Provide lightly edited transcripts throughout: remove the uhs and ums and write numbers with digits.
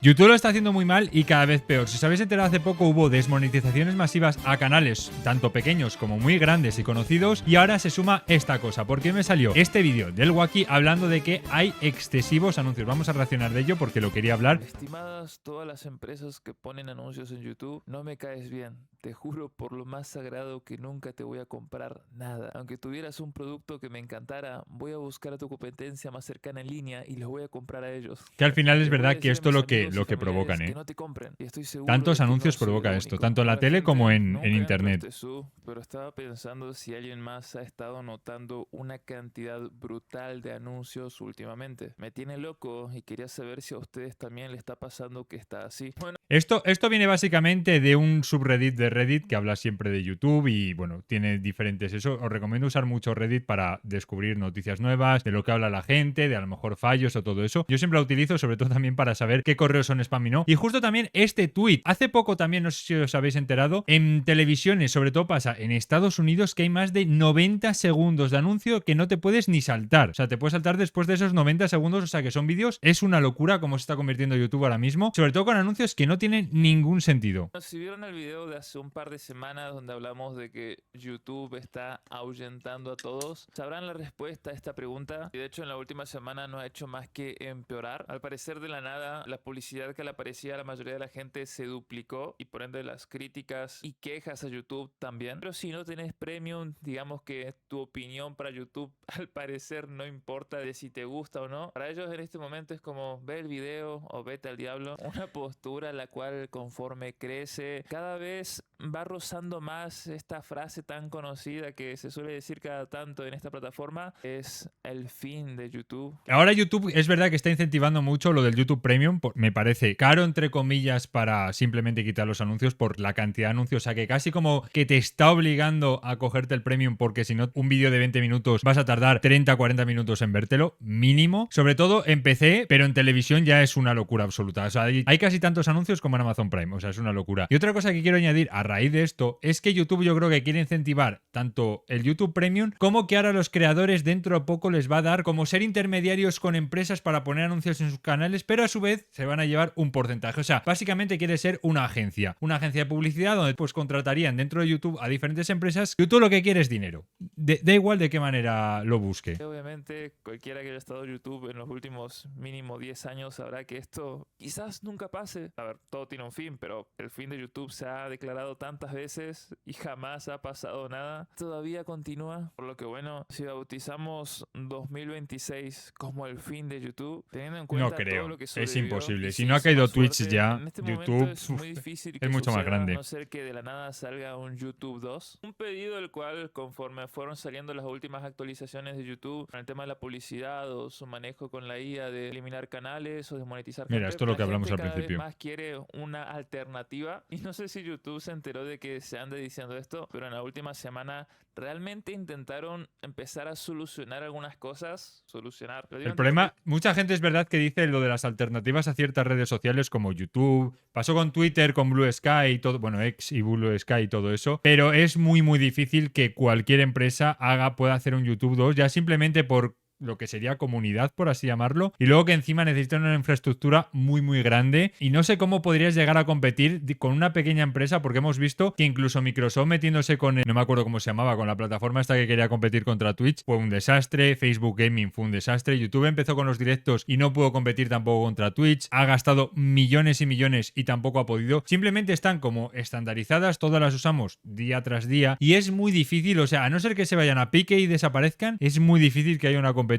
YouTube lo está haciendo muy mal y cada vez peor. Si os habéis enterado, hace poco hubo desmonetizaciones masivas a canales tanto pequeños como muy grandes y conocidos, y ahora se suma esta cosa. ¿Por qué me salió este vídeo del Wacky hablando de que hay excesivos anuncios? Vamos a reaccionar de ello porque lo quería hablar. Estimadas todas las empresas que ponen anuncios en YouTube, no me caes bien. Te juro por lo más sagrado que nunca te voy a comprar nada. Aunque tuvieras un producto que me encantara, voy a buscar a tu competencia más cercana en línea y los voy a comprar a ellos. Que al final es Les voy a verdad que decir a esto mis lo que amigos y provocan, familiares que no te compren. Y estoy seguro Tantos de que anuncios no soy el provoca esto, único. tanto en la Hola, tele como gente. en Nunca entro a internet. este sub, pero estaba pensando si alguien más ha estado notando una cantidad brutal de anuncios últimamente. Me tiene loco y quería saber si a ustedes también le está pasando que está así. Bueno, Esto viene básicamente de un subreddit de Reddit que habla siempre de YouTube y, bueno, tiene diferentes... Eso, os recomiendo usar mucho Reddit para descubrir noticias nuevas, de lo que habla la gente, de a lo mejor fallos o todo eso. Yo siempre lo utilizo, sobre todo también para saber qué correos son spam y no. Y justo también este tweet. Hace poco también, no sé si os habéis enterado, en televisiones, sobre todo pasa en Estados Unidos, que hay más de 90 segundos de anuncio que no te puedes ni saltar. O sea, te puedes saltar después de esos 90 segundos, o sea, que son vídeos. Es una locura cómo se está convirtiendo YouTube ahora mismo, sobre todo con anuncios que no tienen ningún sentido. si vieron el video de hace un par de semanas donde hablamos de que YouTube está ahuyentando a todos, sabrán la respuesta a esta pregunta. Y de hecho en la última semana no ha hecho más que empeorar. Al parecer de la nada, la publicidad que le aparecía a la mayoría de la gente se duplicó y por ende las críticas y quejas a YouTube también. Pero si no tenés premium, digamos que tu opinión para YouTube al parecer no importa de si te gusta o no. Para ellos en este momento es como ve el video o vete al diablo. Una postura la cual conforme crece cada vez va rozando más esta frase tan conocida que se suele decir cada tanto en esta plataforma: es el fin de YouTube. Ahora YouTube es verdad que está incentivando mucho lo del YouTube Premium. Me parece caro, entre comillas, para simplemente quitar los anuncios por la cantidad de anuncios. O sea, que casi como que te está obligando a cogerte el Premium, porque si no, un vídeo de 20 minutos vas a tardar 30-40 minutos en vértelo, mínimo. Sobre todo en PC, pero en televisión ya es una locura absoluta. O sea, hay casi tantos anuncios como en Amazon Prime. O sea, es una locura. Y otra cosa que quiero añadir a raíz de esto es que YouTube, yo creo que quiere incentivar tanto el YouTube Premium como que ahora los creadores dentro de poco les va a dar como ser intermediarios con empresas para poner anuncios en sus canales, pero a su vez se van a llevar un porcentaje. O sea, básicamente quiere ser una agencia de publicidad donde pues contratarían dentro de YouTube a diferentes empresas. YouTube lo que quiere es dinero. Da igual de qué manera lo busque. Obviamente, cualquiera que haya estado en YouTube en los últimos mínimo 10 años sabrá que esto quizás nunca pase. A ver, todo tiene un fin, pero el fin de YouTube se ha declarado tantas veces y jamás ha pasado nada. Todavía continúa, por lo que bueno, si bautizamos 2026 como el fin de YouTube, teniendo en cuenta No todo creo, lo que es sobrevivió imposible. y Si se no ha hizo caído más Twitch fuerte, ya, en este momento YouTube es muy difícil es que mucho más suceda, a grande. no ser que de la nada salga un YouTube 2. Un pedido del cual, conforme fueron saliendo las últimas actualizaciones de YouTube, con el tema de la publicidad o su manejo con la IA de eliminar canales o desmonetizar Mira, gente, esto es lo la que hablamos gente al cada vez principio. más quiere una alternativa. Y no sé si YouTube se enteró de que se anda diciendo esto, pero en la última semana realmente intentaron empezar a solucionar algunas cosas. El problema, mucha gente es verdad que dice lo de las alternativas a ciertas redes sociales como YouTube, pasó con Twitter, con Blue Sky y todo, bueno, X y Blue Sky y todo eso, pero es muy difícil que cualquier empresa pueda hacer un YouTube 2 ya simplemente por lo que sería comunidad, por así llamarlo, y luego que encima necesitan una infraestructura muy grande, y no sé cómo podrías llegar a competir con una pequeña empresa, porque hemos visto que incluso Microsoft metiéndose con, no me acuerdo cómo se llamaba, con la plataforma esta que quería competir contra Twitch, fue un desastre. Facebook Gaming fue un desastre. YouTube empezó con los directos y no pudo competir tampoco contra Twitch, ha gastado millones y millones y tampoco ha podido. Simplemente están como estandarizadas, todas las usamos día tras día, y es muy difícil, o sea, a no ser que se vayan a pique y desaparezcan, es muy difícil que haya una competencia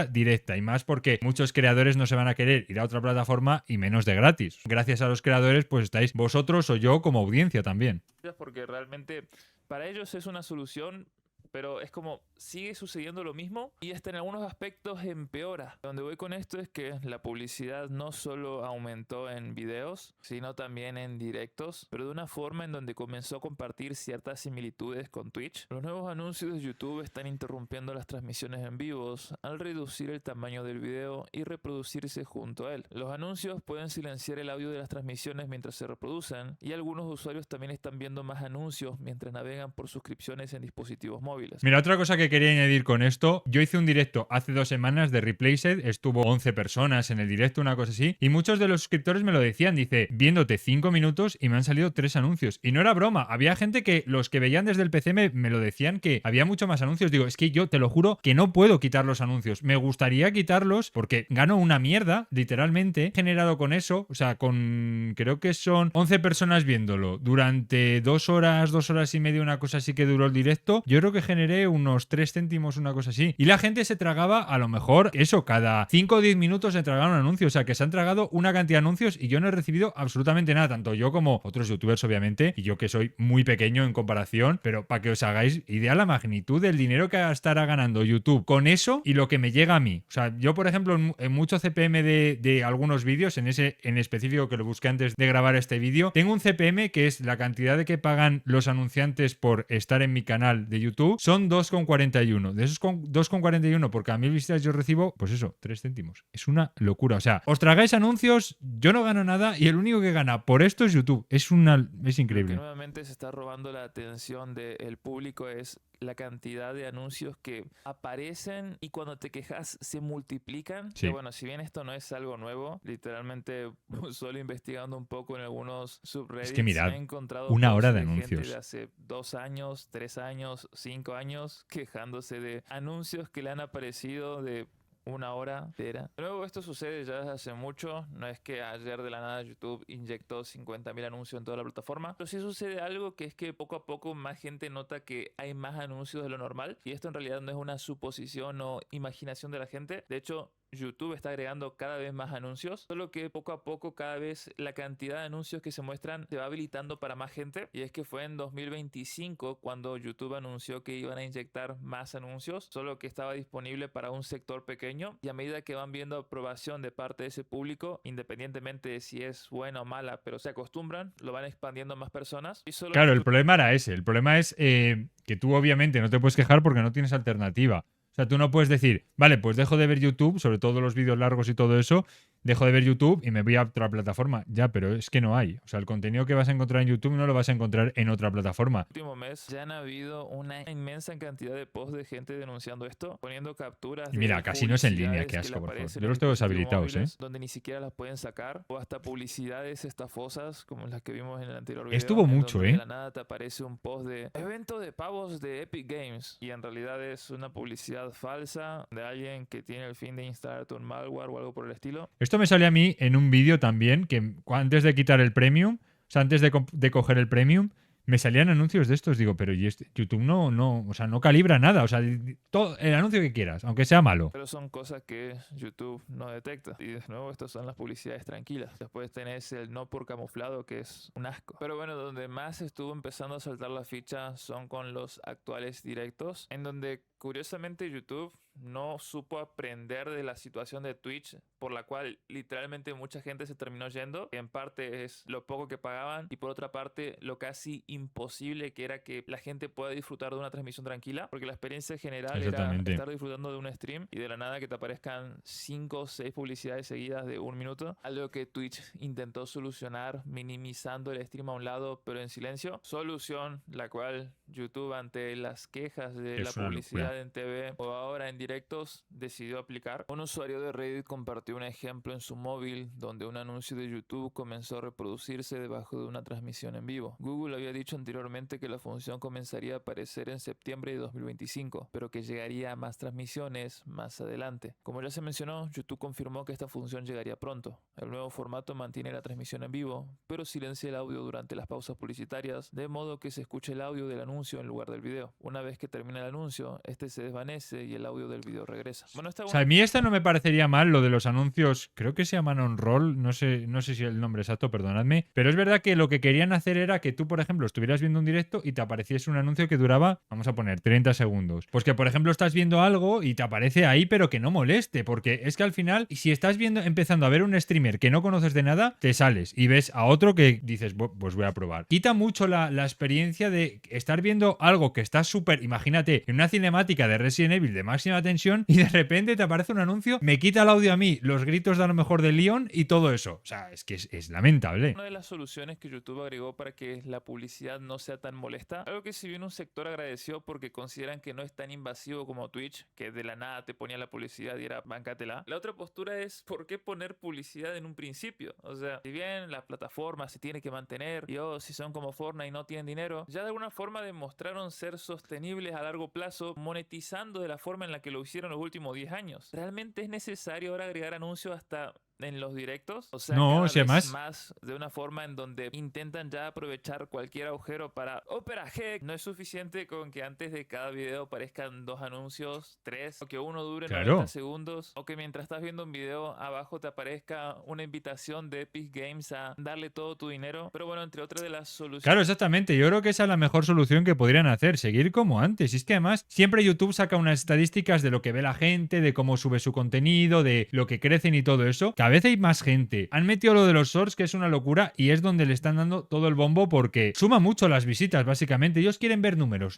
directa, y más porque muchos creadores no se van a querer ir a otra plataforma, y menos de gratis. Gracias a los creadores pues estáis vosotros o yo como audiencia también. Porque realmente para ellos es una solución, pero es como sigue sucediendo lo mismo y hasta en algunos aspectos empeora. Donde voy con esto es que la publicidad no solo aumentó en videos, sino también en directos, pero de una forma en donde comenzó a compartir ciertas similitudes con Twitch. Los nuevos anuncios de YouTube están interrumpiendo las transmisiones en vivos al reducir el tamaño del video y reproducirse junto a él. Los anuncios pueden silenciar el audio de las transmisiones mientras se reproducen, y algunos usuarios también están viendo más anuncios mientras navegan por suscripciones en dispositivos móviles. móviles. Mira, otra cosa que quería añadir con esto, yo hice un directo hace 2 semanas de Replaced, estuvo 11 personas en el directo, una cosa así, y muchos de los suscriptores me lo decían, dice, viéndote 5 minutos y me han salido 3 anuncios. Y no era broma, había gente que los que veían desde el PC me lo decían que había mucho más anuncios. Digo, es que yo te lo juro que no puedo quitar los anuncios. Me gustaría quitarlos porque gano una mierda, literalmente, he generado con eso, o sea, con creo que son 11 personas viéndolo durante 2 horas, 2 horas y media, una cosa así que duró el directo. Yo creo que generé unos 3 céntimos, una cosa así. Y la gente se tragaba, a lo mejor, eso, cada 5 o 10 minutos se tragaron anuncios. O sea, que se han tragado una cantidad de anuncios y yo no he recibido absolutamente nada, tanto yo como otros youtubers, obviamente, y yo que soy muy pequeño en comparación, pero para que os hagáis idea la magnitud del dinero que estará ganando YouTube con eso y lo que me llega a mí. O sea, yo, por ejemplo, en mucho CPM de algunos vídeos, en ese en específico que lo busqué antes de grabar este vídeo, tengo un CPM que es la cantidad de que pagan los anunciantes por estar en mi canal de YouTube, son 2,41. De esos 2,41 por cada 1000 visitas yo recibo, pues eso, 3 céntimos. Es una locura. O sea, os tragáis anuncios, yo no gano nada y el único que gana por esto es YouTube. Es increíble. Lo que nuevamente se está robando la atención del público es la cantidad de anuncios que aparecen y cuando te quejas se multiplican. Sí. Pero bueno, si bien esto no es algo nuevo, literalmente solo investigando un poco en algunos subreddits, Es que mirad, he encontrado una hora de gente anuncios. de hace 2 años, 3 años, 5 años quejándose de anuncios que le han aparecido de 1 hora entera. De nuevo, esto sucede ya desde hace mucho. No es que ayer de la nada YouTube inyectó 50.000 anuncios en toda la plataforma. Pero sí sucede algo que es que poco a poco más gente nota que hay más anuncios de lo normal. Y esto en realidad no es una suposición o imaginación de la gente. De hecho, YouTube está agregando cada vez más anuncios, solo que poco a poco cada vez la cantidad de anuncios que se muestran se va habilitando para más gente. Y es que fue en 2025 cuando YouTube anunció que iban a inyectar más anuncios, solo que estaba disponible para un sector pequeño. Y a medida que van viendo aprobación de parte de ese público, independientemente de si es buena o mala, pero se acostumbran, lo van expandiendo a más personas. Y solo Claro, el problema era ese. El problema es que tú obviamente no te puedes quejar porque no tienes alternativa. O sea, tú no puedes decir, vale, pues dejo de ver YouTube, sobre todo los vídeos largos y todo eso, dejo de ver YouTube y me voy a otra plataforma. Ya, pero es que no hay. O sea, el contenido que vas a encontrar en YouTube no lo vas a encontrar en otra plataforma. el último mes ya han habido una inmensa cantidad de posts de gente denunciando esto, poniendo capturas Y mira, de casi no es en línea, publicidades qué que asco, le por favor. aparecen Yo en los tengo dispositivos deshabilitados, móviles, donde ni siquiera las pueden sacar, o hasta publicidades estafosas como las que vimos en el anterior video. Estuvo en mucho, donde ¿eh? de la nada te aparece un post de evento de pavos de Epic Games y en realidad es una publicidad falsa de alguien que tiene el fin de instalarte un malware o algo por el estilo. Esto me sale a mí en un vídeo también, que antes de quitar el premium, o sea, antes de coger el premium, me salían anuncios de estos. Digo, pero YouTube o sea, no calibra nada. O sea, todo el anuncio que quieras, aunque sea malo. Pero son cosas que YouTube no detecta. Y de nuevo, estas son las publicidades tranquilas. Después tenés el no por camuflado, que es un asco. Pero bueno, donde más estuvo empezando a saltar la ficha son con los actuales directos, en donde curiosamente YouTube no supo aprender de la situación de Twitch, por la cual literalmente mucha gente se terminó yendo. En parte es lo poco que pagaban y por otra parte lo casi imposible que era que la gente pueda disfrutar de una transmisión tranquila, porque la experiencia general era Exactamente. estar disfrutando de un stream y de la nada que te aparezcan 5 o 6 publicidades seguidas de 1 minuto, algo que Twitch intentó solucionar minimizando el stream a un lado pero en silencio, solución la cual YouTube, ante las quejas de la Es una publicidad locura. en TV o ahora en directos, decidió aplicar. Un usuario de Reddit compartió un ejemplo en su móvil donde un anuncio de YouTube comenzó a reproducirse debajo de una transmisión en vivo. Google había dicho anteriormente que la función comenzaría a aparecer en septiembre de 2025, pero que llegaría a más transmisiones más adelante. Como ya se mencionó, YouTube confirmó que esta función llegaría pronto. El nuevo formato mantiene la transmisión en vivo, pero silencia el audio durante las pausas publicitarias, de modo que se escuche el audio del anuncio en lugar del video. Una vez que termina el anuncio, este se desvanece y el audio del video regresa. Bueno, está O sea, a mí esta no me parecería mal, lo de los anuncios, creo que se llaman on-roll, no sé si el nombre exacto, perdonadme, pero es verdad que lo que querían hacer era que tú, por ejemplo, estuvieras viendo un directo y te apareciese un anuncio que duraba, vamos a poner, 30 segundos. Pues que, por ejemplo, estás viendo algo y te aparece ahí, pero que no moleste, porque es que al final, si estás empezando a ver un streamer que no conoces de nada, te sales y ves a otro que dices, pues voy a probar. Quita mucho la experiencia de estar viendo algo que está súper, imagínate, en una cinemática cinemática de Resident Evil de máxima tensión y de repente te aparece un anuncio, me quita el audio a mí, los gritos de a lo mejor de Leon y todo eso. O sea, es que es lamentable. Una de las soluciones que YouTube agregó para que la publicidad no sea tan molesta, algo que si bien un sector agradeció porque consideran que no es tan invasivo como Twitch, que de la nada te ponía la publicidad y era bancátela. La otra postura es, ¿por qué poner publicidad en un principio? O sea, si bien la plataforma se tiene que mantener y si son como Fortnite y no tienen dinero, ya de alguna forma demostraron ser sostenibles a largo plazo, monetizando de la forma en la que lo hicieron los últimos 10 años. ¿Realmente es necesario ahora agregar anuncios hasta en los directos? O sea, No, cada si vez además- más de una forma en donde intentan ya aprovechar cualquier agujero para Opera Heck. No es suficiente con que antes de cada video aparezcan 2 anuncios, 3, o que uno dure Claro. 90 segundos, o que mientras estás viendo un video abajo te aparezca una invitación de Epic Games a darle todo tu dinero. Pero bueno, entre otras de las soluciones. Claro, exactamente. Yo creo que esa es la mejor solución que podrían hacer, seguir como antes. Y es que además siempre YouTube saca unas estadísticas de lo que ve la gente, de cómo sube su contenido, de lo que crecen y todo eso. Cada vez hay más gente. Han metido lo de los shorts, que es una locura, y es donde le están dando todo el bombo porque suma mucho las visitas, básicamente. Ellos quieren ver números,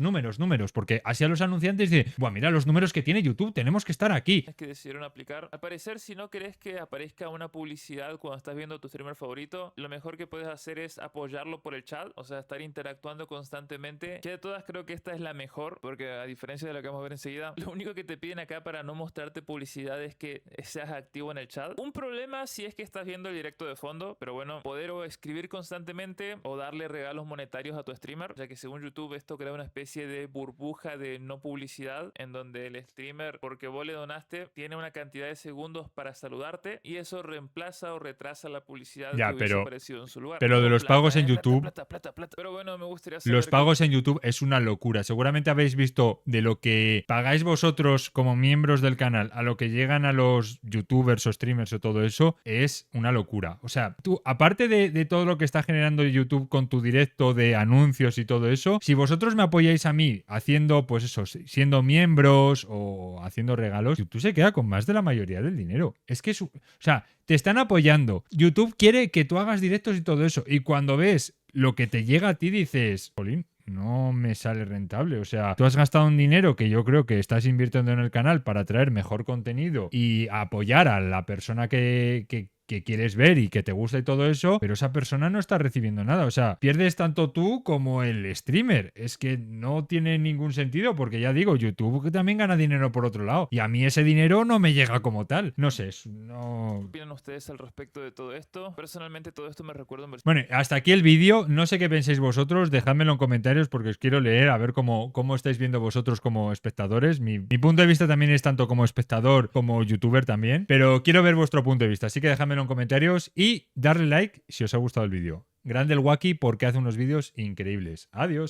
porque así a los anunciantes dicen, buah, mira los números que tiene YouTube, tenemos que estar aquí. Que decidieron aplicar. Al parecer, si no querés que aparezca una publicidad cuando estás viendo tu streamer favorito, lo mejor que puedes hacer es apoyarlo por el chat, o sea, estar interactuando constantemente. Que de todas creo que esta es la mejor, porque a diferencia de lo que vamos a ver enseguida, lo único que te piden acá para no mostrarte publicidad es que seas activo en el chat. Un problema si es que estás viendo el directo de fondo, pero bueno, poder o escribir constantemente o darle regalos monetarios a tu streamer, ya que según YouTube esto crea una especie de burbuja de no publicidad en donde el streamer, porque vos le donaste, tiene una cantidad de segundos para saludarte y eso reemplaza o retrasa la publicidad Ya, que hubiese pero- aparecido en su lugar. pero de los pagos en YouTube- Plata. Pero bueno, me gustaría saber Los qué- pagos en YouTube es una locura. Seguramente habéis visto de lo que pagáis vosotros como miembros del canal a lo que llegan a los youtubers o streamers o todo eso, es una locura. O sea, tú, aparte de todo lo que está generando YouTube con tu directo de anuncios y todo eso, si vosotros me apoyáis a mí haciendo, pues eso, siendo miembros o haciendo regalos, YouTube se queda con más de la mayoría del dinero. Es que, o sea, te están apoyando. YouTube quiere que tú hagas directos y todo eso. Y cuando ves lo que te llega a ti dices, Jolín, no me sale rentable. O sea, tú has gastado un dinero que yo creo que estás invirtiendo en el canal para traer mejor contenido y apoyar a la persona que quieres ver y que te gusta y todo eso, pero esa persona no está recibiendo nada. O sea, pierdes tanto tú como el streamer. Es que no tiene ningún sentido porque ya digo, YouTube también gana dinero por otro lado y a mí ese dinero no me llega como tal. No sé, no... ¿Qué opinan ustedes al respecto de todo esto? Personalmente todo esto me recuerda en Bueno, hasta aquí el vídeo. No sé qué pensáis vosotros. Dejádmelo en comentarios porque os quiero leer a ver cómo estáis viendo vosotros como espectadores. Mi punto de vista también es tanto como espectador como youtuber también. Pero quiero ver vuestro punto de vista. Así que dejádmelo en comentarios y darle like si os ha gustado el vídeo. Grande el Wacky porque hace unos vídeos increíbles. Adiós.